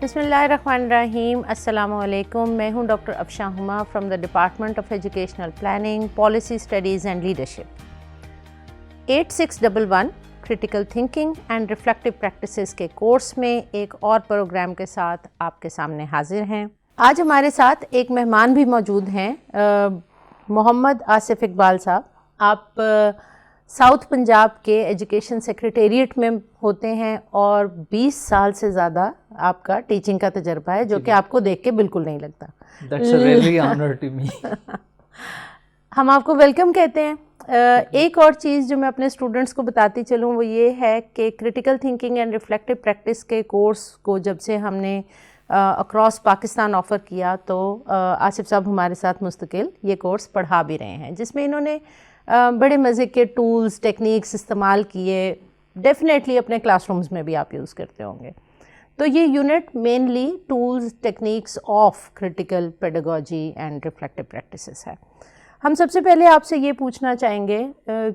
بسم اللہ الرحمن الرحیم. السلام علیکم. میں ہوں ڈاکٹر افشاں ہما from the department of educational planning, policy studies and leadership. 8611 critical thinking and reflective practices کے کورس میں ایک اور پروگرام کے ساتھ آپ کے سامنے حاضر ہیں. آج ہمارے ساتھ ایک مہمان بھی موجود ہیں، محمد آصف اقبال صاحب. آپ ساؤتھ پنجاب کے ایجوکیشن سیکریٹریٹ میں ہوتے ہیں اور 20 سال سے زیادہ آپ کا ٹیچنگ کا تجربہ ہے، جو کہ آپ کو دیکھ کے بالکل نہیں لگتا. That's a really honor to me. ہم آپ کو ویلکم کہتے ہیں. ایک اور چیز جو میں اپنے اسٹوڈنٹس کو بتاتی چلوں وہ یہ ہے کہ critical thinking and reflective practice کے کورس کو جب سے ہم نے اکراس پاکستان آفر کیا تو آصف صاحب ہمارے ساتھ مستقل یہ کورس پڑھا بھی رہے ہیں، جس میں انہوں نے بڑے مزے کے ٹولز ٹیکنیکس استعمال کیے. ڈیفینیٹلی اپنے کلاس رومز میں بھی آپ یوز کرتے ہوں گے. تو یہ unit mainly tools techniques of critical pedagogy and reflective practices ہے. ہم سب سے پہلے آپ سے یہ پوچھنا چاہیں گے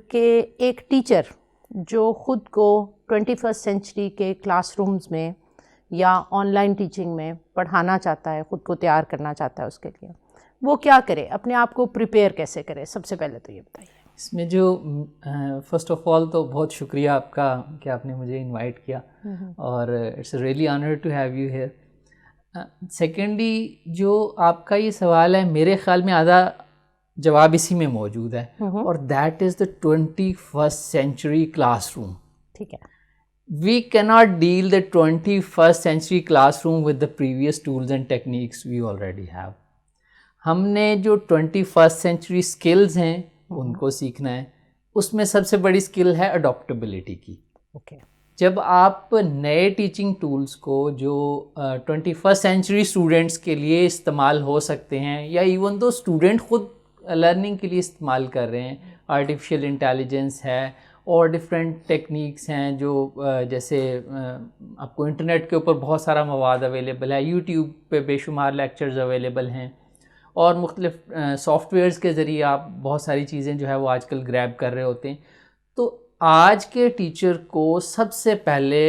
کہ ایک ٹیچر جو خود کو 21 سینچری کے کلاس رومز میں یا آن لائن ٹیچنگ میں پڑھانا چاہتا ہے، خود کو تیار کرنا چاہتا ہے، اس کے لیے وہ کیا کرے، اپنے آپ کو پریپیئر کیسے کرے؟ سب سے پہلے تو یہ بتائیے. اس میں جو فرسٹ آف آل تو بہت شکریہ آپ کا کہ آپ نے مجھے انوائٹ کیا، اور it's a really honour to have you here. Secondly جو آپ کا یہ سوال ہے، میرے خیال میں آدھا جواب اسی میں موجود ہے، اور that is the 21st century class room. ٹھیک ہے. We cannot deal the 21st century classroom with the previous tools and techniques we already have. ہم نے جو 21st century skills ہیں ان کو سیکھنا ہے. اس میں سب سے بڑی اسکل ہے اڈاپٹیبلٹی کی. جب آپ نئے ٹیچنگ ٹولس کو جو 21st century اسٹوڈنٹس کے لیے استعمال ہو سکتے ہیں، یا ایون تو اسٹوڈنٹ خود لرننگ کے لیے استعمال کر رہے ہیں، آرٹیفیشیل انٹیلیجنس ہے اور ڈفرینٹ ٹیکنیکس ہیں، جو جیسے آپ کو انٹرنیٹ کے اوپر بہت سارا مواد اویلیبل ہے، یوٹیوب پہ بے شمار لیکچرز اویلیبل ہیں، اور مختلف سافٹ ویئرز کے ذریعے آپ بہت ساری چیزیں جو ہے وہ آج کل گریب کر رہے ہوتے ہیں. تو آج کے ٹیچر کو سب سے پہلے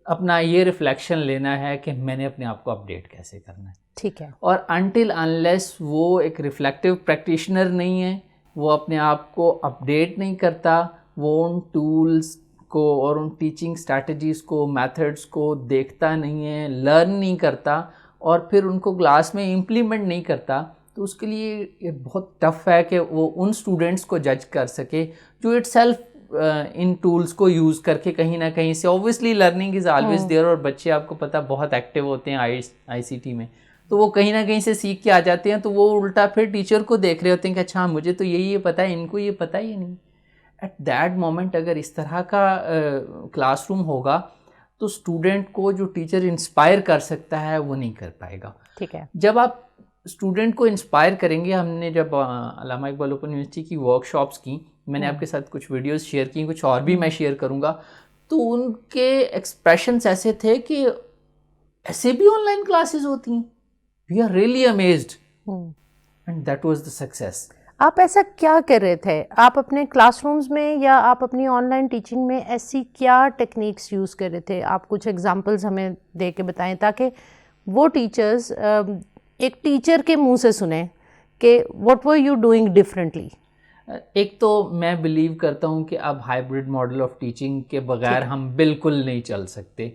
اپنا یہ ریفلیکشن لینا ہے کہ میں نے اپنے آپ کو اپڈیٹ کیسے کرنا ہے. ٹھیک ہے. اور انٹل انلیس وہ ایک ریفلیکٹیو پریکٹیشنر نہیں ہے، وہ اپنے آپ کو اپڈیٹ نہیں کرتا، وہ ان ٹولز کو اور ان ٹیچنگ اسٹریٹجیز کو، میتھڈس کو دیکھتا نہیں ہے، لرن نہیں کرتا، اور پھر ان کو کلاس میں امپلیمنٹ نہیں کرتا، تو اس کے لیے یہ بہت ٹف ہے کہ وہ ان اسٹوڈنٹس کو جج کر سکے جو اٹ سیلف ان ٹولز کو یوز کر کے کہیں نہ کہیں سے. Obviously learning is always there, اور بچے آپ کو پتہ بہت ایکٹیو ہوتے ہیں آئی سی ٹی میں، تو وہ کہیں نہ کہیں سے سیکھ کے آ جاتے ہیں. تو وہ الٹا پھر ٹیچر کو دیکھ رہے ہوتے ہیں کہ اچھا مجھے تو یہ پتہ ہے، ان کو یہ پتہ ہی نہیں. ایٹ دیٹ مومنٹ اگر اس طرح کا کلاس روم ہوگا تو اسٹوڈنٹ کو جو ٹیچر انسپائر کر سکتا ہے وہ نہیں کر پائے گا. ٹھیک ہے. جب آپ اسٹوڈنٹ کو انسپائر کریں گے، ہم نے جب علامہ اقبال اوپن یونیورسٹی کی ورک شاپس کی، میں نے آپ کے ساتھ کچھ ویڈیوز شیئر کی، کچھ اور بھی میں شیئر کروں گا، تو ان کے ایکسپریشنس ایسے تھے کہ ایسے بھی آن لائن کلاسز ہوتی ہیں، we are really amazed, and that was the success. آپ ایسا کیا کر رہے تھے؟ آپ اپنے کلاس رومز میں یا آپ اپنی آن لائن ٹیچنگ میں ایسی کیا ٹیکنیکس یوز کر رہے تھے؟ آپ کچھ ایگزامپلز ہمیں دے کے بتائیں تاکہ وہ ٹیچرز ایک ٹیچر کے منہ سے سنیں کہ what were you doing differently. ایک تو میں بلیو کرتا ہوں کہ اب ہائبرڈ ماڈل آف ٹیچنگ کے بغیر ہم بالکل نہیں چل سکتے.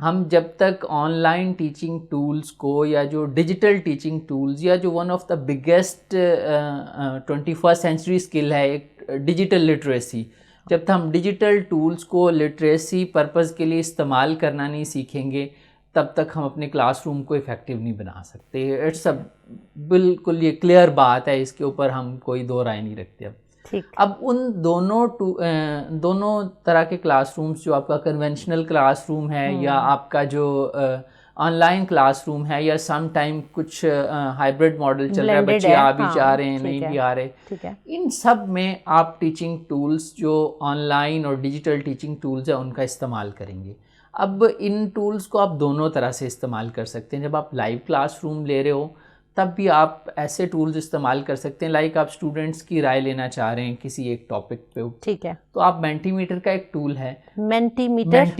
ہم جب تک آن لائن ٹیچنگ ٹولز کو، یا جو ڈیجیٹل ٹیچنگ ٹولز، یا جو one of the biggest 21st century skill ہے ایک ڈیجیٹل لٹریسی، جب تک ہم ڈیجیٹل ٹولز کو لٹریسی پرپز کے لیے استعمال کرنا نہیں سیکھیں گے، تب تک ہم اپنے کلاس روم کو افیکٹو نہیں بنا سکتے. اٹس بالکل یہ کلیئر بات ہے، اس کے اوپر ہم کوئی دو رائے نہیں رکھتے. اب ان دونوں طرح کے کلاس رومز، جو آپ کا کنونشنل کلاس روم ہے یا آپ کا جو آن لائن کلاس روم ہے، یا سم ٹائم کچھ ہائبرڈ ماڈل چل رہا ہے، بچے آ بھی جا رہے ہیں، نہیں بھی آ رہے، ان سب میں آپ ٹیچنگ ٹولز جو آن لائن اور ڈیجیٹل ٹیچنگ ٹولز ہیں ان کا استعمال کریں گے. اب ان ٹولز کو آپ دونوں طرح سے استعمال کر سکتے ہیں. جب آپ لائیو کلاس روم لے رہے ہو تب بھی آپ ایسے ٹولز استعمال کر سکتے ہیں. لائک آپ اسٹوڈنٹس کی رائے لینا چاہ رہے ہیں کسی ایک ٹاپک پہ, ٹھیک ہے, تو آپ مینٹی میٹر کا ایک ٹول ہے, مینٹی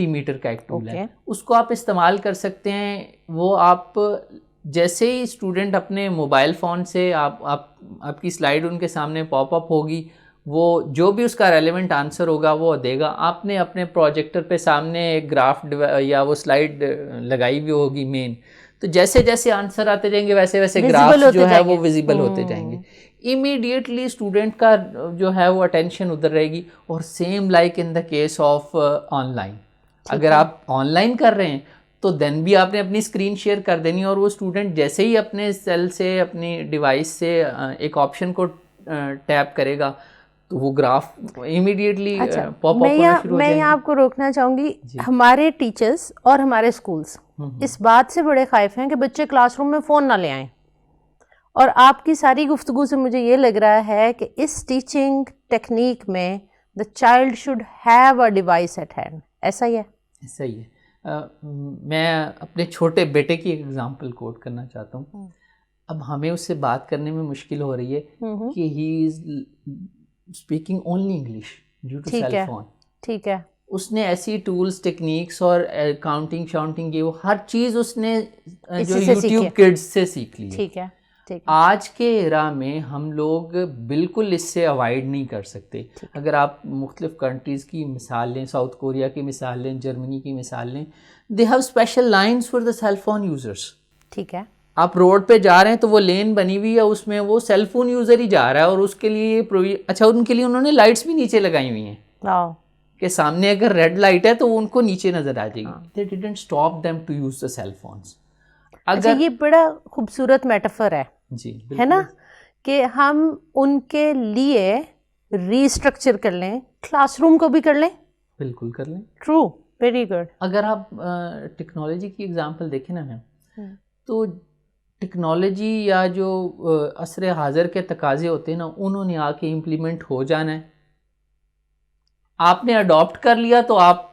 میٹر کا ایک ٹول ہے, اس کو آپ استعمال کر سکتے ہیں. وہ آپ جیسے ہی اسٹوڈنٹ اپنے موبائل فون سے آپ کی سلائیڈ ان کے سامنے پاپ اپ ہوگی, وہ جو بھی اس کا ریلیونٹ آنسر ہوگا وہ دے گا. آپ نے اپنے پروجیکٹر پہ سامنے ایک گراف یا وہ سلائیڈ لگائی ہوئی ہوگی مین, تو جیسے جیسے آنسر آتے جائیں گے ویسے ویسے گراف جو ہے وہ ویزیبل ہوتے جائیں گے. امیڈیٹلی اسٹوڈنٹ کا جو ہے وہ اٹینشن ادھر رہے گی. اور same like in the case of on line, اگر آپ آن لائن کر رہے ہیں تو دین بھی آپ نے اپنی اسکرین شیئر کر دینی, اور وہ اسٹوڈنٹ جیسے ہی اپنے سیل سے اپنی ڈیوائس سے ایک آپشن کو ٹیپ کرے گا تو وہ گراف امیڈیٹلی پاپ اپ ہونا شروع ہو میں جائیں گے. یہاں آپ کو روکنا چاہوں گی, ہمارے ٹیچرز اور ہمارے اسکولس اس بات سے بڑے خائف ہیں کہ بچے کلاس روم میں فون نہ لے آئیں, اور آپ کی ساری گفتگو سے مجھے یہ لگ رہا ہے کہ اس ٹیچنگ ٹیکنیک میں the child should have a device at hand. ایسا ہی ہے؟ ایسا ہی ہے. میں اپنے چھوٹے بیٹے کی ایک ایگزامپل کوٹ کرنا چاہتا ہوں. اب ہمیں اس سے بات کرنے میں مشکل ہو رہی ہے کہ he is speaking only English due to cell phone. ٹھیک ہے, اس نے ایسی ٹولز ٹیکنیکس اور کاؤنٹنگ شاؤنٹنگ کی وہ ہر چیز اس نے جو یوٹیوب کڈز سے سیکھ لی. ٹھیک ہے, آج کے ایرا میں ہم لوگ بالکل اس سے اوائڈ نہیں کر سکتے. اگر آپ مختلف کنٹریز کی مثال لیں, ساؤتھ کوریا کی مثال لیں, جرمنی کی مثال لیں, they have special lines for the cell phone users. ٹھیک ہے, آپ روڈ پہ جا رہے ہیں تو وہ لین بنی ہوئی ہے, اس میں وہ سیل فون یوزر ہی جا رہا ہے, اور اس کے لیے اچھا ان کے لیے انہوں نے لائٹس بھی نیچے لگائی ہوئی ہیں کہ سامنے اگر ریڈ لائٹ ہے تو وہ ان کو نیچے نظر آ جائے گی. They didn't stop them to use the cell phones. اگر یہ بڑا خوبصورت میٹافر ہے, ہے نا, کہ ہم ان کے لیے ری اسٹرکچر کر لیں, کلاس روم کو بھی کر لیں. بالکل کر لیں. True, very good. اگر آپ ٹیکنالوجی کی ایگزامپل دیکھیں نا میم, تو ٹیکنالوجی یا جو عصر حاضر کے تقاضے ہوتے ہیں نا, انہوں نے آ کے امپلیمنٹ ہو جانا ہے. آپ نے اڈاپٹ کر لیا تو آپ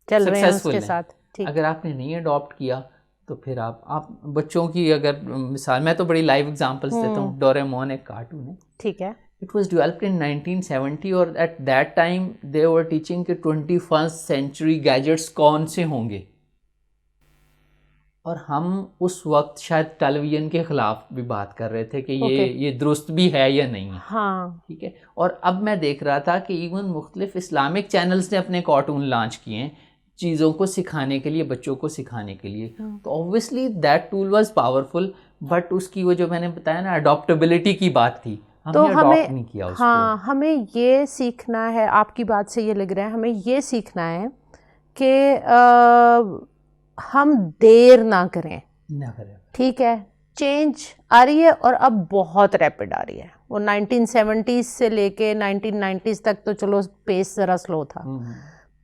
چل رہے ہیں اس کے ساتھ. اگر آپ نے نہیں اڈاپٹ کیا تو پھر آپ بچوں کی اگر مثال, میں تو بڑی لائیو ایگزامپلس دیتا ہوں. ڈوریمون ایک کارٹون ہے, ٹھیک ہے, اٹ واز ڈیولپڈ ان 1970 اور at that time they were teaching کہ 21st سینچری گیجٹس کون سے ہوں گے, اور ہم اس وقت شاید ٹیلی ویژن کے خلاف بھی بات کر رہے تھے کہ یہ درست بھی ہے یا نہیں ہے. ہاں, ٹھیک ہے. اور اب میں دیکھ رہا تھا کہ ایون مختلف اسلامک چینلز نے اپنے کارٹون لانچ کیے ہیں چیزوں کو سکھانے کے لیے, بچوں کو سکھانے کے لیے. تو obviously that tool was powerful, but اس کی وہ جو میں نے بتایا نا اڈاپٹیبلٹی کی بات تھی, تو اڈاپٹ نہیں کیا اس کو. ہاں, ہمیں یہ سیکھنا ہے, آپ کی بات سے یہ لگ رہا ہے ہمیں یہ سیکھنا ہے کہ ہم دیر نہ کریں. ٹھیک ہے, چینج آ رہی ہے اور اب بہت ریپڈ آ رہی ہے. وہ 1970s سے لے کے 1990s تک تو چلو پیس ذرا سلو تھا.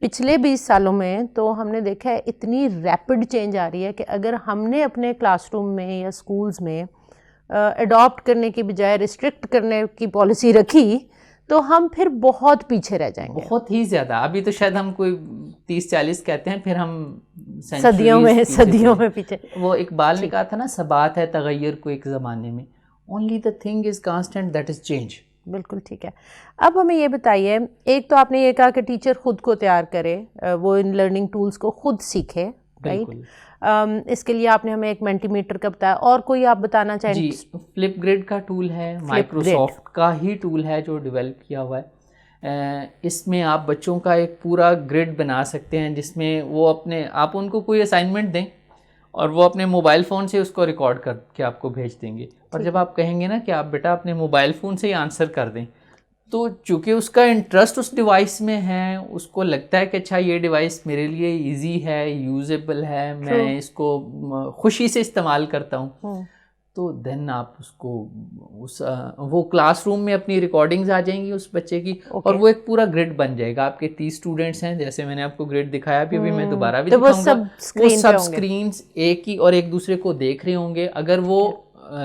پچھلے 20 سالوں میں تو ہم نے دیکھا ہے اتنی ریپڈ چینج آ رہی ہے کہ اگر ہم نے اپنے کلاس روم میں یا اسکولز میں اڈاپٹ کرنے کی بجائے ریسٹرکٹ کرنے کی پالیسی رکھی تو ہم پھر بہت پیچھے رہ جائیں گے. بہت ہی زیادہ. ابھی تو شاید ہم کوئی 30-40 کہتے ہیں, پھر ہم صدیوں میں پیچھے. وہ اقبال نے کہا تھا نا, ثبات ہے تغیر کو ایک زمانے میں, only the thing is constant that is change. بالکل ٹھیک ہے. اب ہمیں یہ بتائیے, ایک تو آپ نے یہ کہا کہ ٹیچر خود کو تیار کرے, وہ ان لرننگ ٹولز کو خود سیکھے, رائٹ. اس کے لیے آپ نے ہمیں ایک مینٹی میٹر کا بتایا, اور کوئی آپ بتانا چاہیں؟ جی, فلپ گریڈ کا ٹول ہے, مائکروسافٹ کا ہی ٹول ہے جو ڈیولپ کیا ہوا ہے. اس میں آپ بچوں کا ایک پورا گریڈ بنا سکتے ہیں جس میں وہ آپ ان کو کوئی اسائنمنٹ دیں اور وہ اپنے موبائل فون سے اس کو ریکارڈ کر کے آپ کو بھیج دیں گے. اور جب آپ کہیں گے نا کہ آپ بیٹا اپنے موبائل فون سے ہی آنسر کر دیں, تو چونکہ اس کا انٹرسٹ اس ڈیوائس میں ہے, اس کو لگتا ہے کہ اچھا یہ ڈیوائس میرے لیے ایزی ہے, یوزیبل ہے, میں اس کو خوشی سے استعمال کرتا ہوں, تو دین آپ اس کو وہ کلاس روم میں اپنی ریکارڈنگز آ جائیں گی اس بچے کی, اور وہ ایک پورا گریڈ بن جائے گا. آپ کے 30 اسٹوڈنٹس ہیں, جیسے میں نے آپ کو گریڈ دکھایا ابھی میں دوبارہ بھی دکھاؤں گا, وہ سب اسکرینس ایک ہی اور ایک دوسرے کو دیکھ رہے ہوں گے. اگر وہ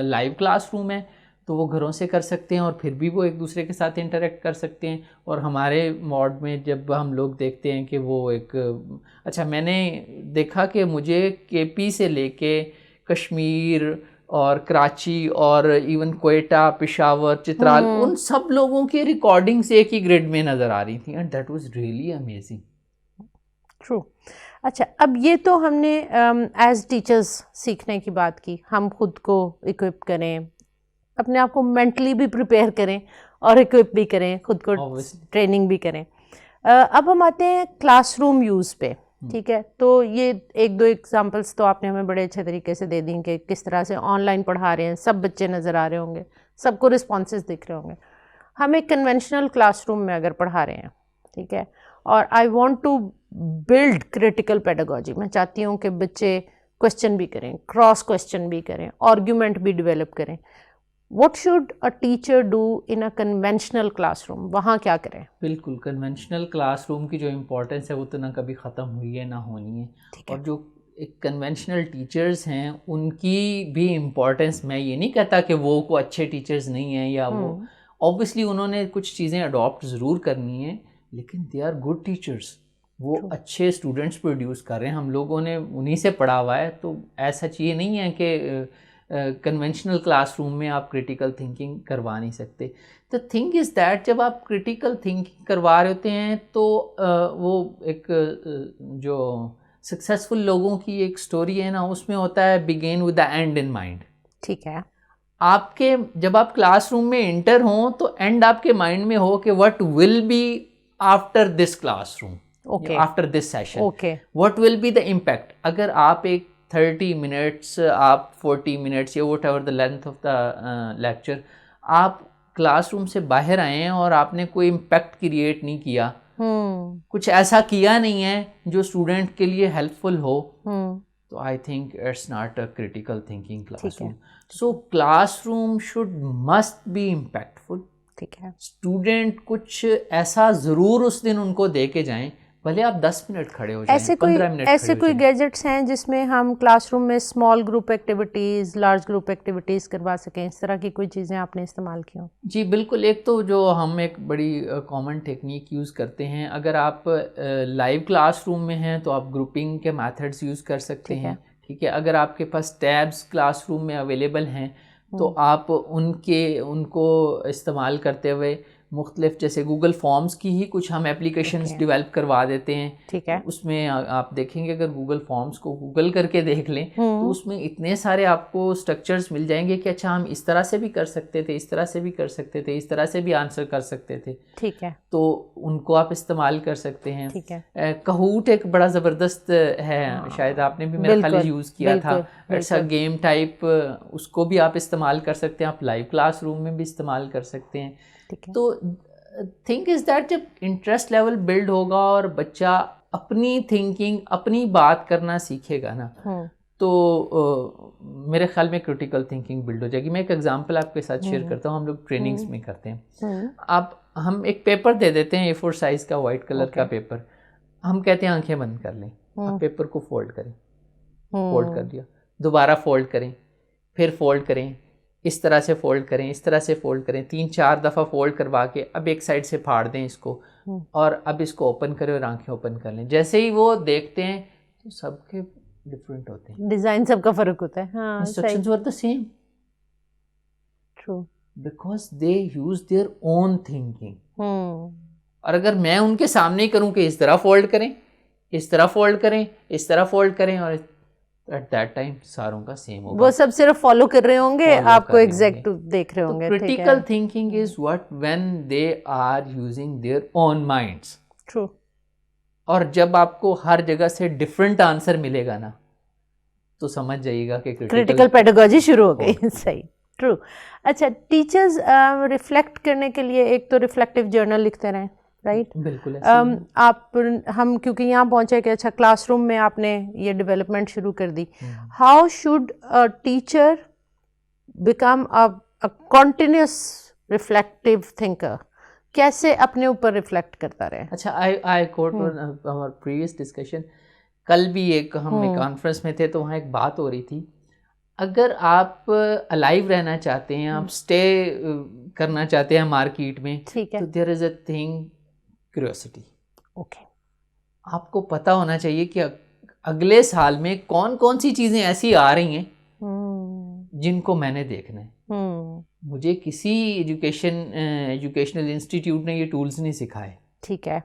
لائیو کلاس روم ہے تو وہ گھروں سے کر سکتے ہیں, اور پھر بھی وہ ایک دوسرے کے ساتھ انٹریکٹ کر سکتے ہیں. اور ہمارے موڈ میں جب ہم لوگ دیکھتے ہیں کہ وہ ایک اچھا, میں نے دیکھا کہ مجھے کے پی سے لے کے کشمیر اور کراچی اور ایون کوئٹہ، پشاور، چترال، ان سب لوگوں کی ریکارڈنگس ایک ہی گریڈ میں نظر آ رہی تھیں and that was really amazing. True. اچھا، اب یہ تو ہم نے ایز ٹیچرز سیکھنے کی بات کی، ہم خود کو اکوپ کریں، اپنے آپ کو مینٹلی بھی پریپیئر کریں اور اکوپ بھی کریں، خود کو ٹریننگ بھی کریں. اب ہم آتے ہیں کلاس روم یوز پہ. ٹھیک ہے، تو یہ ایک دو ایگزامپلس تو آپ نے ہمیں بڑے اچھے طریقے سے دے دیں کہ کس طرح سے آن لائن پڑھا رہے ہیں، سب بچے نظر آ رہے ہوں گے، سب کو رسپانسز دکھ رہے ہوں گے. ہم ایک کنونشنل کلاس روم میں اگر پڑھا رہے ہیں، ٹھیک ہے، اور I want to build critical pedagogy, میں چاہتی ہوں کہ بچے کوشچن بھی کریں، کراس کوشچن بھی کریں، آرگیومنٹ بھی ڈیولپ کریں. What should a teacher do in a conventional class room? وہاں کیا کریں؟ بالکل، کنونشنل کلاس روم کی جو امپورٹنس ہے وہ تو نہ کبھی ختم ہوئی ہے نہ ہونی ہے. اور جو ایک کنونشنل ٹیچرز ہیں ان کی بھی امپورٹنس، میں یہ نہیں کہتا کہ وہ کو اچھے ٹیچرز نہیں ہیں یا وہ، اوبویسلی انہوں نے کچھ چیزیں اڈاپٹ ضرور کرنی ہیں، لیکن دے آر گڈ ٹیچرز، وہ اچھے اسٹوڈنٹس پروڈیوس کر رہے ہیں، ہم لوگوں نے انہی سے پڑھا ہوا ہے. تو ایسا یہ نہیں ہے کہ کنونشنل کلاس روم میں آپ کریٹیکل تھنکنگ کروا نہیں سکتے. دا تھنگ از دیٹ جب آپ کریٹیکل تھنکنگ کروا رہے ہوتے ہیں تو وہ ایک جو سکسیزفل لوگوں کی ایک سٹوری ہے نا، اس میں ہوتا ہے begin with the and in mind. ٹھیک ہے، آپ کے جب آپ کلاس روم میں انٹر ہوں تو اینڈ آپ کے مائنڈ میں ہو کہ what will be after this class room, after this session, what will be the impact. اگر آپ ایک 30 منٹس، آپ 40 منٹس یا whatever the length of the lecture, آپ کلاس روم سے باہر آئے ہیں اور آپ نے کوئی امپیکٹ کریٹ نہیں کیا، کچھ ایسا کیا نہیں ہے جو اسٹوڈنٹ کے لیے ہیلپ فل ہو، تو I think it's not a critical thinking class room. So class room should must be impactful. ٹھیک ہے، اسٹوڈنٹ کچھ ایسا ضرور اس دن ان کو دے کے جائیں، بھلے آپ 10 منٹ کھڑے ہو جائیں، 15 منٹ ایسے کوئی گیجٹس ہیں جس میں ہم کلاس روم میں small group activities, large group activities کروا سکیں؟ اس طرح کی کوئی چیزیں آپ نے استعمال کی ہوں؟ جی بالکل. ایک تو جو ہم ایک بڑی کامن ٹیکنیک یوز کرتے ہیں، اگر آپ لائیو کلاس روم میں ہیں تو آپ گروپنگ کے میتھڈس یوز کر سکتے ہیں. ٹھیک ہے، اگر آپ کے پاس ٹیبس کلاس روم میں اویلیبل ہیں تو آپ ان کو استعمال کرتے ہوئے مختلف، جیسے گوگل فارمز کی ہی کچھ ہم اپلیکیشنز ڈیولپ کروا دیتے ہیں. ٹھیک ہے، اس میں آپ دیکھیں گے، اگر گوگل فارمز کو گوگل کر کے دیکھ لیں تو اس میں اتنے سارے آپ کو اسٹرکچرز مل جائیں گے کہ اچھا ہم اس طرح سے بھی کر سکتے تھے، اس طرح سے بھی کر سکتے تھے، اس طرح سے بھی آنسر کر سکتے تھے. ٹھیک ہے، تو ان کو آپ استعمال کر سکتے ہیں. ٹھیک ہے، کہوٹ ایک بڑا زبردست ہے، شاید آپ نے بھی میرا خیال یوز کیا تھا. اٹس اے گیم ٹائپ، اس کو بھی آپ استعمال کر سکتے ہیں، آپ لائیو کلاس روم میں بھی استعمال کر سکتے ہیں. تو تھنک از دیٹ جب انٹرسٹ لیول بلڈ ہوگا اور بچہ اپنی تھنکنگ، اپنی بات کرنا سیکھے گا نا، تو میرے خیال میں کریٹیکل تھنکنگ بلڈ ہو جائے گی. میں ایک ایگزامپل آپ کے ساتھ شیئر کرتا ہوں، ہم لوگ ٹریننگز میں کرتے ہیں. ہم ایک پیپر دے دیتے ہیں A4 سائز کا، وائٹ کلر کا پیپر، ہم کہتے ہیں آنکھیں بند کر لیں، آپ پیپر کو فولڈ کریں، فولڈ کر دیا، دوبارہ فولڈ کریں، پھر فولڈ کریں، اس طرح سے فولڈ کریں، اس طرح سے فولڈ کریں، 3-4 دفعہ فولڈ کروا کے اب ایک سائڈ سے پھاڑ دیں اس کو، اور اب اس کو اوپن کریں اور آنکھیں اوپن کر لیں. جیسے ہی وہ دیکھتے ہیں تو سب کے ڈفرینٹ ہوتے ہیں، ڈیزائن سب کا فرق ہوتا ہے. ہاں، instructions were the same. True, because they use their own thinking. اور اگر میں ان کے سامنے ہی کروں کہ اس طرح فولڈ کریں، اس طرح فولڈ کریں، اس طرح فولڈ کریں، اور ایٹ دیٹ ٹائم ساروں کا سیم ہوگا، وہ سب صرف فالو کر رہے ہوں گے، آپ کو ایگزیکٹ دیکھ رہے ہوں گے. Critical thinking is what when they are using their own minds. True. اور جب آپ کو ہر جگہ سے ڈفرینٹ آنسر ملے گا نا تو سمجھ جائیے گا کہ کریٹیکل پیڈاگوجی شروع ہو گئی. صحیح. ٹرو. اچھا، ٹیچرز ریفلیکٹ کرنے کے لیے ایک تو ریفلیکٹیو جرنل لکھتے رہیں، رائٹ؟ بالکل. آپ ہم کیونکہ یہاں پہنچے کہ اچھا کلاس روم میں آپ نے یہ ڈیولپمنٹ شروع کر دی. How should teacher become a continuous reflective thinker? کیسے اپنے اوپر ریفلیکٹ کرتا رہے؟ اچھا، آئی کوٹ آور پریویس ڈسکشن. کل بھی ہم ایک کانفرنس میں تھے تو وہاں ایک بات ہو رہی تھی، اگر آپ الائیو رہنا چاہتے ہیں، آپ اسٹے کرنا چاہتے ہیں مارکیٹ میں، تو دیر از اے تھنگ کیوریوسٹی. اوکے، آپ کو پتہ ہونا چاہیے کہ اگلے سال میں کون کون سی چیزیں ایسی آ رہی ہیں جن کو میں نے دیکھنا ہے. مجھے کسی ایجوکیشنل انسٹیٹیوٹ نے یہ ٹولز نہیں سکھائے. ٹھیک ہے.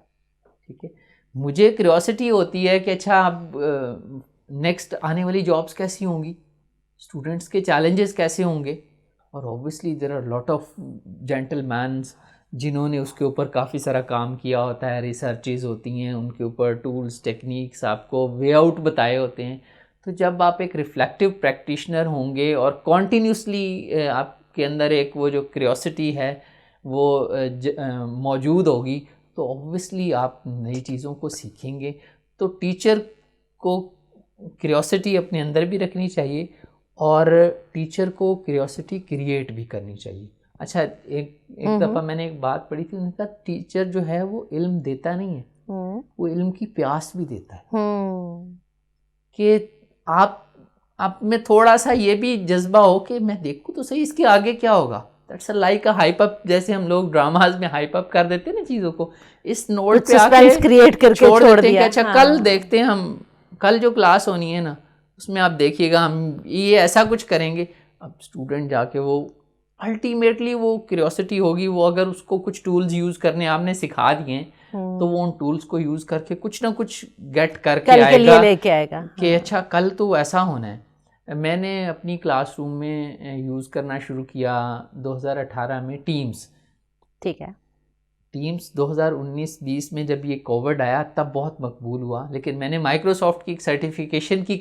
مجھے کیوریوسٹی ہوتی ہے کہ اچھا اب نیکسٹ آنے والی جابس کیسی ہوں گی, اسٹوڈنٹس کے چیلنجز کیسے ہوں گے, اور obviously there are lot of gentle mens جنہوں نے اس کے اوپر کافی سارا کام کیا ہوتا ہے, ریسرچز ہوتی ہیں ان کے اوپر, ٹولز ٹیکنیکس آپ کو وے آؤٹ بتائے ہوتے ہیں. تو جب آپ ایک ریفلیکٹیو پریکٹیشنر ہوں گے اور کنٹینیوسلی آپ کے اندر ایک وہ جو کیوریوسٹی ہے وہ موجود ہوگی, تو اوبویسلی آپ نئی چیزوں کو سیکھیں گے. تو ٹیچر کو کیوریوسٹی اپنے اندر بھی رکھنی چاہیے اور ٹیچر کو کیوریوسٹی کریٹ بھی کرنی چاہیے. اچھا ایک دفعہ میں نے ایک بات پڑھی تھی, انہوں نے کہا ٹیچر جو ہے وہ علم دیتا نہیں ہے, وہ علم کی پیاس بھی دیتا ہے. کہ آپ میں تھوڑا سا یہ بھی جذبہ ہو کہ میں دیکھوں تو صحیح اس کے آگے کیا ہوگا. دیٹس لائک ہائپ اپ, جیسے ہم لوگ ڈراماز میں ہائپ اپ کر دیتے ہیں نا چیزوں کو, اس نوٹ پہ آ کے چھوڑ دیتے ہیں کہ اچھا کل دیکھتے ہیں, ہم کل جو کلاس ہونی ہے نا اس میں آپ دیکھیے گا ہم یہ ایسا کچھ کریں گے. اب اسٹوڈنٹ جا کے وہ الٹیمیٹلی وہ کیوریوسٹی ہوگی, وہ اگر اس کو کچھ ٹولز یوز کرنے آپ نے سکھا دیے ہیں تو وہ ان ٹولز کو یوز کر کے کچھ نہ کچھ گیٹ کر کے آئے گا کہ اچھا کل تو ایسا ہونا ہے. میں نے اپنی کلاس روم میں یوز کرنا شروع کیا 2018 میں ٹیمز. ٹھیک ہے. ٹیمز 2019-20 میں جب یہ کووڈ آیا تب بہت مقبول ہوا, لیکن میں نے مائکروسافٹ کی ایک سرٹیفکیشن کی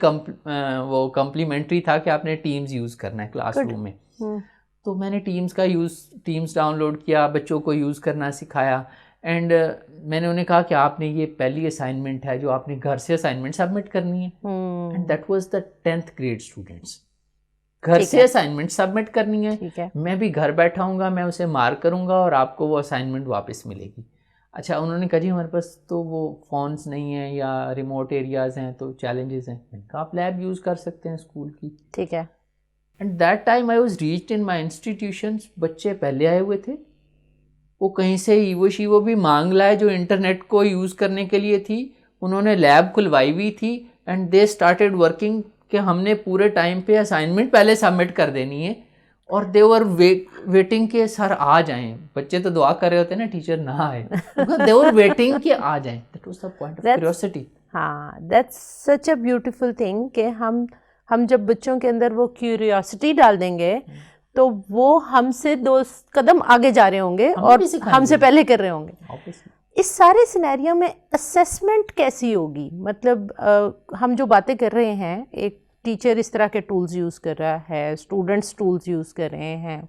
وہ کمپلیمنٹری تھا کہ آپ نے ٹیمز یوز کرنا ہے کلاس روم میں. تو میں نے ٹیمز ڈاؤن لوڈ کیا, بچوں کو یوز کرنا سکھایا, اینڈ میں نے انہیں کہا کہ آپ نے یہ پہلی اسائنمنٹ ہے جو آپ نے گھر سے اسائنمنٹ سبمٹ کرنی ہے. And that was the 10th grade students, گھر سے اسائنمنٹ سبمٹ کرنی ہے, میں بھی گھر بیٹھا ہوں گا, میں اسے مارک کروں گا اور آپ کو وہ اسائنمنٹ واپس ملے گی. اچھا انہوں نے کہا جی ہمارے پاس تو وہ فونس نہیں ہیں یا ریموٹ ایریاز ہیں تو چیلنجز ہیں. میں نے کہا آپ لیب یوز کر سکتے ہیں اسکول کی. ٹھیک ہے. And that time I was reached in my institutions. بچے پہلے آئے ہوئے تھے, وہ کہیں سے ایوو شیوو بھی مانگ لائے جو انٹرنیٹ کو یوز کرنے کے لیے تھی, انہوں نے لیب کھلوائی ہوئی تھی, اینڈ دے اسٹارٹیڈ ورکنگ کہ ہم نے پورے ٹائم پہ اسائنمنٹ پہلے سبمٹ کر دینی ہے, اور دے ور ویٹنگ کہ سر آ جائیں. بچے تو دعا کر رہے ہوتے ہیں نا ٹیچر نہ آئے, دے ور ویٹنگ کہ آ جائیں. That was the point of curiosity. ہاں, that's such a beautiful thing کہ ہم جب بچوں کے اندر وہ کیوریوسٹی ڈال دیں گے تو وہ ہم سے 2 قدم آگے جا رہے ہوں گے اور ہم سے پہلے کر رہے ہوں گے. اس سارے سینیریو میں اسیسمنٹ کیسی ہوگی؟ مطلب ہم جو باتیں کر رہے ہیں, ایک ٹیچر اس طرح کے ٹولز یوز کر رہا ہے, اسٹوڈنٹس ٹولز یوز کر رہے ہیں,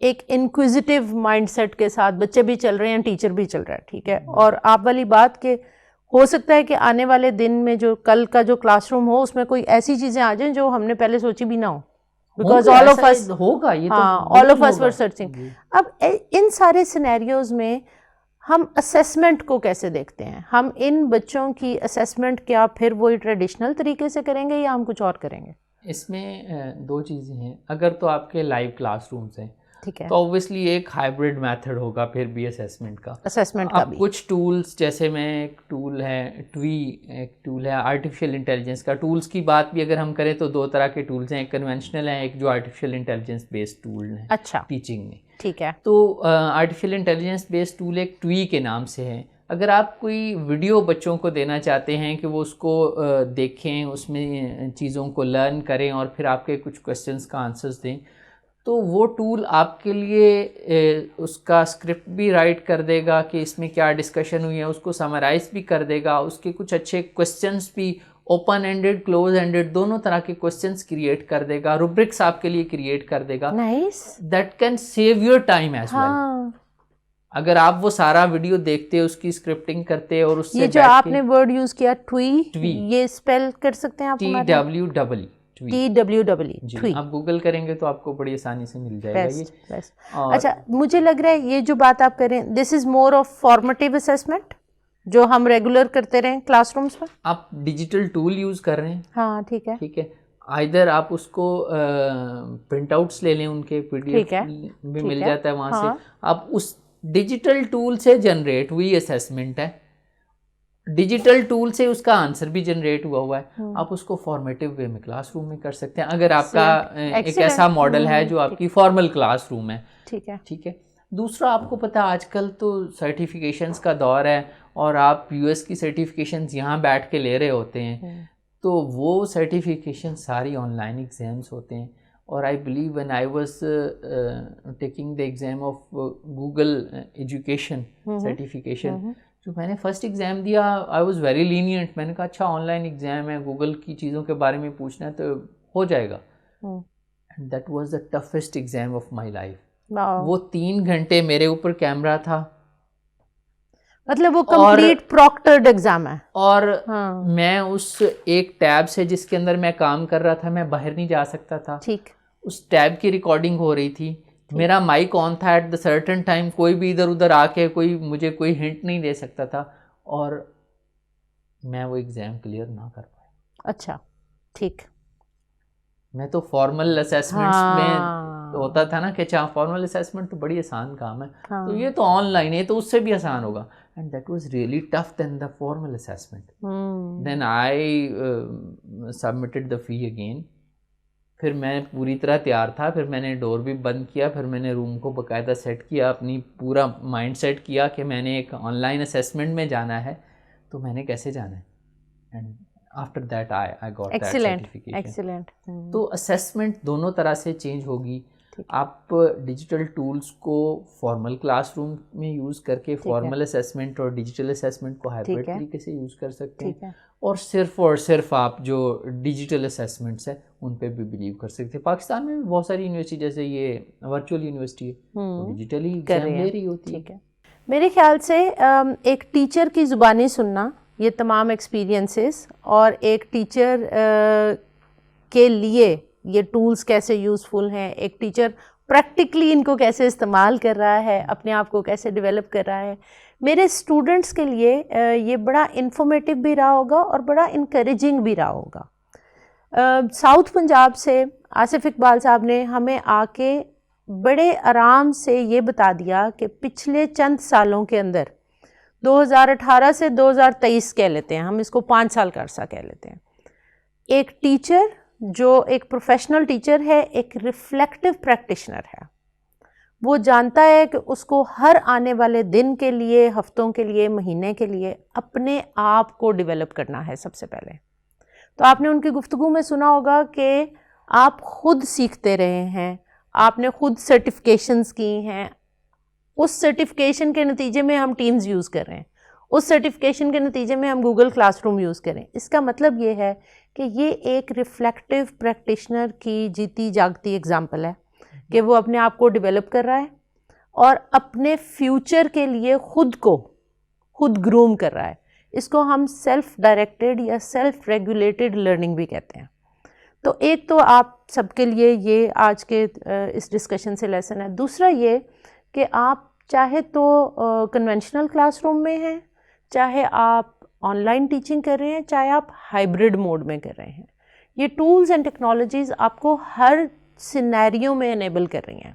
ایک انکویزیٹیو مائنڈ سیٹ کے ساتھ بچے بھی چل رہے ہیں, ٹیچر بھی چل رہا ہے. ٹھیک ہے. اور آپ والی بات کہ ہو سکتا ہے کہ آنے والے دن میں جو کل کا جو کلاس روم ہو اس میں کوئی ایسی چیزیں آ جائیں جو ہم نے پہلے سوچی بھی نہ ہو, بیکاز آل آف اس ہوگا, all of us were searching. اب ان سارے سینیریوز میں ہم اسیسمنٹ کو کیسے دیکھتے ہیں؟ ہم ان بچوں کی اسیسمنٹ کیا پھر وہی ٹریڈیشنل طریقے سے کریں گے یا ہم کچھ اور کریں گے؟ اس میں 2 چیزیں ہیں. اگر تو آپ کے لائیو کلاس رومز ہیں تو اوبویسلی ایک ہائبرڈ میتھڈ ہوگا پھر بھی اسیسمنٹ کا. اب کچھ ٹولز جیسے میں ایک ٹول ہے ٹوی, ایک ٹول ہے آرٹیفیشیل انٹیلیجنس کا. ٹولز کی بات بھی اگر ہم کریں تو 2 طرح کے ٹولز ہیں, ایک کنونشنل ہیں, ایک جو آرٹیفیشیل انٹیلیجنس بیسڈ ٹول ہیں. اچھا. ٹیچنگ میں. ٹھیک ہے. تو آرٹیفیشیل انٹیلیجنس بیسڈ ٹول ایک ٹوی کے نام سے ہے. اگر آپ کوئی ویڈیو بچوں کو دینا چاہتے ہیں کہ وہ اس کو دیکھیں, اس میں چیزوں کو لرن کریں اور پھر آپ کے کچھ کویسچنس کا آنسرز دیں, تو وہ ٹول آپ کے لیے اس کا اسکرپٹ بھی رائٹ کر دے گا کہ اس میں کیا ڈسکشن ہوئی ہے, اس کو سمرائز بھی کر دے گا, اس کے کچھ اچھے کویسچنس بھی اوپن اینڈڈ کلوز اینڈڈ دونوں طرح کے کویسچنس کریٹ کر دے گا, روبرکس آپ کے لیے کریٹ کر دے گا. That can save your time as well. اگر آپ وہ سارا ویڈیو دیکھتے, اس کی اسکرپٹنگ کرتے اور اس سے یہ جو آپ نے ورڈ یوز کیا ٹوی, یہ اسپیل کر سکتے ہیں آپ؟ TWEE. TWEE. آپ گوگل کریں گے تو آپ کو بڑی آسانی سے مل جائے گا یہ. اچھا, مجھے لگ رہا ہے یہ جو بات آپ کر رہے ہیں دس از مور آف فارمیٹیو اسیسمنٹ جو ہم ریگولر کرتے رہیں کلاس رومس پر. آپ ڈیجیٹل ٹول یوز کر رہے ہیں. ہاں ٹھیک ہے. ٹھیک ہے. آئدر آپ اس کو پرنٹ آؤٹس لے لیں, ان کے PDF بھی مل جاتا ہے وہاں سے, آپ اس ڈیجیٹل ٹول سے جنریٹ ہوئی اسیسمنٹ ہے ڈیجیٹل ٹول سے اس کا آنسر بھی جنریٹ ہوا ہے, آپ اس کو فارمیٹیو وے میں کلاس روم میں کر سکتے ہیں اگر آپ کا ایک ایسا ماڈل ہے جو آپ کی فارمل کلاس روم ہے. ٹھیک ہے. دوسرا آپ کو پتہ آج کل تو سرٹیفیکیشنز کا دور ہے اور آپ یو ایس کی سرٹیفیکیشنز یہاں بیٹھ کے لے رہے ہوتے ہیں, تو وہ سرٹیفیکیشن ساری آن لائن ایگزامس ہوتے ہیں. اور I believe when I was taking the exam of Google education certification, جو میں نے فرسٹ ایگزام دیا آئی واز ویری لینینٹ. میں نے کہا اچھا آن لائن ایگزام ہے, گوگل کی چیزوں کے بارے میں پوچھنا ہے تو ہو جائے گا. And that was the toughest exam of my life. وہ 3 گھنٹے میرے اوپر کیمرہ تھا, مطلب وہ کمپلیٹ پروکٹرڈ ایگزام ہے, اور میں اس ایک ٹیب سے جس کے اندر میں کام کر رہا تھا میں باہر نہیں جا سکتا تھا. ٹھیک. اس ٹیب کی ریکارڈنگ ہو رہی تھی, میرا مائک آن تھا ایٹ دا سرٹن ٹائم, کوئی بھی ادھر ادھر آ کے مجھے کوئی ہنٹ نہیں دے سکتا تھا, اور میں وہ ایگزام کلیئر نہ کر پایا. اچھا ٹھیک. میں تو فارمل اسیسمنٹس میں ہوتا تھا نا کہ اچھا فارمل اسیسمنٹ تو بڑی آسان کام ہے, تو یہ تو آن لائن ہے تو اس سے بھی آسان ہوگا. And that was really tough then the formal assessment. Then I submitted the fee again. پھر میں پوری طرح تیار تھا, پھر میں نے ڈور بھی بند کیا, پھر میں نے روم کو باقاعدہ سیٹ کیا, اپنی پورا مائنڈ سیٹ کیا کہ میں نے ایک آن لائن اسیسمنٹ میں جانا ہے, تو میں نے کیسے جانا ہے. And after that I got that certification. تو اسیسمنٹ دونوں طرح سے چینج ہوگی. آپ ڈیجیٹل ٹولز کو فارمل کلاس روم میں یوز کر کے فارمل اسیسمنٹ اور ڈیجیٹل اسیسمنٹ کو ہائبرڈ طریقے سے یوز کر سکتے ہیں, اور صرف آپ جو ڈیجیٹل اسیسمنٹس ہیں ان پہ بھی بلیو کر سکتے ہیں. پاکستان میں بھی بہت ساری یونیورسٹی جیسے یہ ورچوئل یونیورسٹی ہے ڈیجیٹلی ایگزام لے رہی ہوتی ہے. میرے خیال سے ایک ٹیچر کی زبانی سننا یہ تمام ایکسپیرینسز, اور ایک ٹیچر کے لیے یہ ٹولز کیسے یوزفل ہیں, ایک ٹیچر پریکٹیکلی ان کو کیسے استعمال کر رہا ہے, اپنے آپ کو کیسے ڈیولپ کر رہا ہے, میرے اسٹوڈنٹس کے لیے یہ بڑا انفارمیٹیو بھی رہا ہوگا اور بڑا انکریجنگ بھی رہا ہوگا. ساؤتھ پنجاب سے آصف اقبال صاحب نے ہمیں آ کے بڑے آرام سے یہ بتا دیا کہ پچھلے چند سالوں کے اندر 2018 سے 2023 کہہ لیتے ہیں ہم, اس کو 5 سال کا عرصہ کہہ لیتے ہیں, ایک ٹیچر جو ایک پروفیشنل ٹیچر ہے, ایک ریفلیکٹیو پریکٹیشنر ہے, وہ جانتا ہے کہ اس کو ہر آنے والے دن کے لیے, ہفتوں کے لیے, مہینے کے لیے اپنے آپ کو ڈیولپ کرنا ہے سب سے پہلے. تو آپ نے ان کی گفتگو میں سنا ہوگا کہ آپ خود سیکھتے رہے ہیں, آپ نے خود سرٹیفکیشنز کی ہیں, اس سرٹیفکیشن کے نتیجے میں ہم ٹیمز یوز کر رہے ہیں, اس سرٹیفکیشن کے نتیجے میں ہم گوگل کلاس روم یوز کریں. اس کا مطلب یہ ہے کہ یہ ایک ریفلیکٹیو پریکٹیشنر کی جیتی جاگتی ایگزامپل ہے کہ وہ اپنے آپ کو ڈیولپ کر رہا ہے اور اپنے فیوچر کے لیے خود گروم کر رہا ہے. اس کو ہم سیلف ڈائریکٹڈ یا سیلف ریگولیٹڈ لرننگ بھی کہتے ہیں. تو ایک تو آپ سب کے لیے یہ آج کے اس ڈسکشن سے لیسن ہے. دوسرا یہ کہ آپ چاہے تو کنونشنل کلاس روم میں ہیں, چاہے آپ آن لائن ٹیچنگ کر رہے ہیں, چاہے آپ ہائبرڈ موڈ میں کر رہے ہیں, یہ ٹولز اینڈ ٹیکنالوجیز آپ کو ہر سینیریو میں انیبل کر رہی ہیں,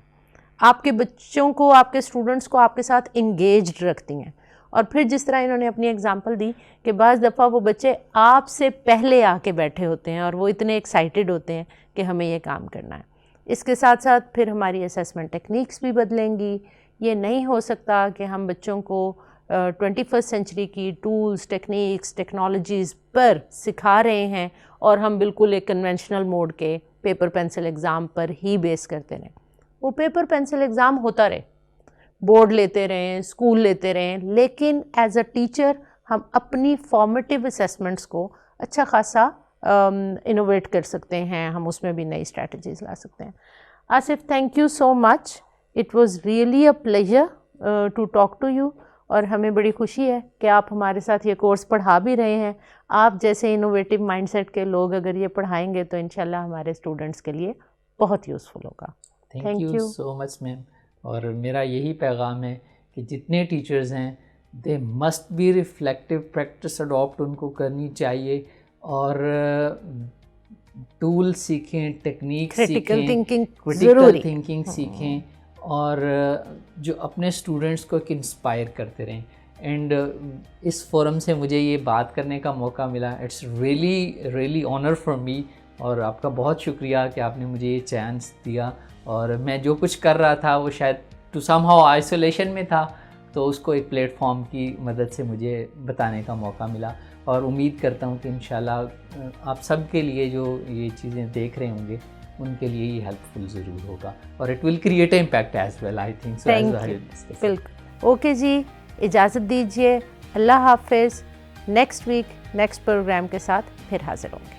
آپ کے بچوں کو, آپ کے اسٹوڈنٹس کو آپ کے ساتھ انگیجڈ رکھتی ہیں. اور پھر جس طرح انہوں نے اپنی اگزامپل دی کہ بعض دفعہ وہ بچے آپ سے پہلے آ کے بیٹھے ہوتے ہیں اور وہ اتنے ایکسائٹیڈ ہوتے ہیں کہ ہمیں یہ کام کرنا ہے. اس کے ساتھ ساتھ پھر ہماری اسیسمنٹ ٹیکنیکس بھی بدلیں گی. یہ نہیں ہو سکتا کہ ہم بچوں کو 21 سینچری کی ٹولز, ٹیکنیکس, ٹیکنالوجیز پر سکھا رہے ہیں اور ہم بالکل ایک کنونشنل موڈ کے پیپر پینسل ایگزام پر ہی بیس کرتے رہیں. وہ پیپر پینسل ایگزام ہوتا رہے, بورڈ لیتے رہیں, اسکول لیتے رہیں, لیکن ایز اے ٹیچر ہم اپنی فارمیٹیو اسیسمنٹس کو اچھا خاصا انوویٹ کر سکتے ہیں, ہم اس میں بھی نئی اسٹریٹجیز لا سکتے ہیں. Asif, thank you so much. It was really a pleasure to talk to you, اور ہمیں بڑی خوشی ہے کہ آپ ہمارے ساتھ یہ کورس پڑھا بھی رہے ہیں. آپ جیسے انوویٹیو مائنڈ سیٹ کے لوگ اگر یہ پڑھائیں گے تو انشاءاللہ ہمارے اسٹوڈنٹس کے لیے بہت یوزفل ہوگا. Thank you so much ma'am. اور میرا یہی پیغام ہے کہ جتنے ٹیچرز ہیں they must be reflective practice adapt ان کو کرنی چاہیے, اور ٹول سیکھیں, ٹیکنیک سیکھیں, کریٹیکل تھنکنگ سیکھیں, اور جو اپنے اسٹوڈنٹس کو ایک انسپائر کرتے رہیں. اینڈ اس فورم سے مجھے یہ بات کرنے کا موقع ملا. It's really honour for me, اور آپ کا بہت شکریہ کہ آپ نے مجھے یہ چانس دیا. اور میں جو کچھ کر رہا تھا وہ شاید ٹو سم ہاؤ آئسولیشن میں تھا, تو اس کو ایک پلیٹ فارم کی مدد سے مجھے بتانے کا موقع ملا. اور امید کرتا ہوں کہ انشاءاللہ آپ سب کے لیے جو یہ چیزیں دیکھ رہے ہوں گے ان کے لیے یہ ہیلپ فل ضرور ہوگا, اور it will create a impact as well, I think so. بالکل. اوکے جی, اجازت دیجیے, اللہ حافظ. نیکسٹ ویک نیکسٹ پروگرام کے ساتھ پھر حاضر ہوں گے.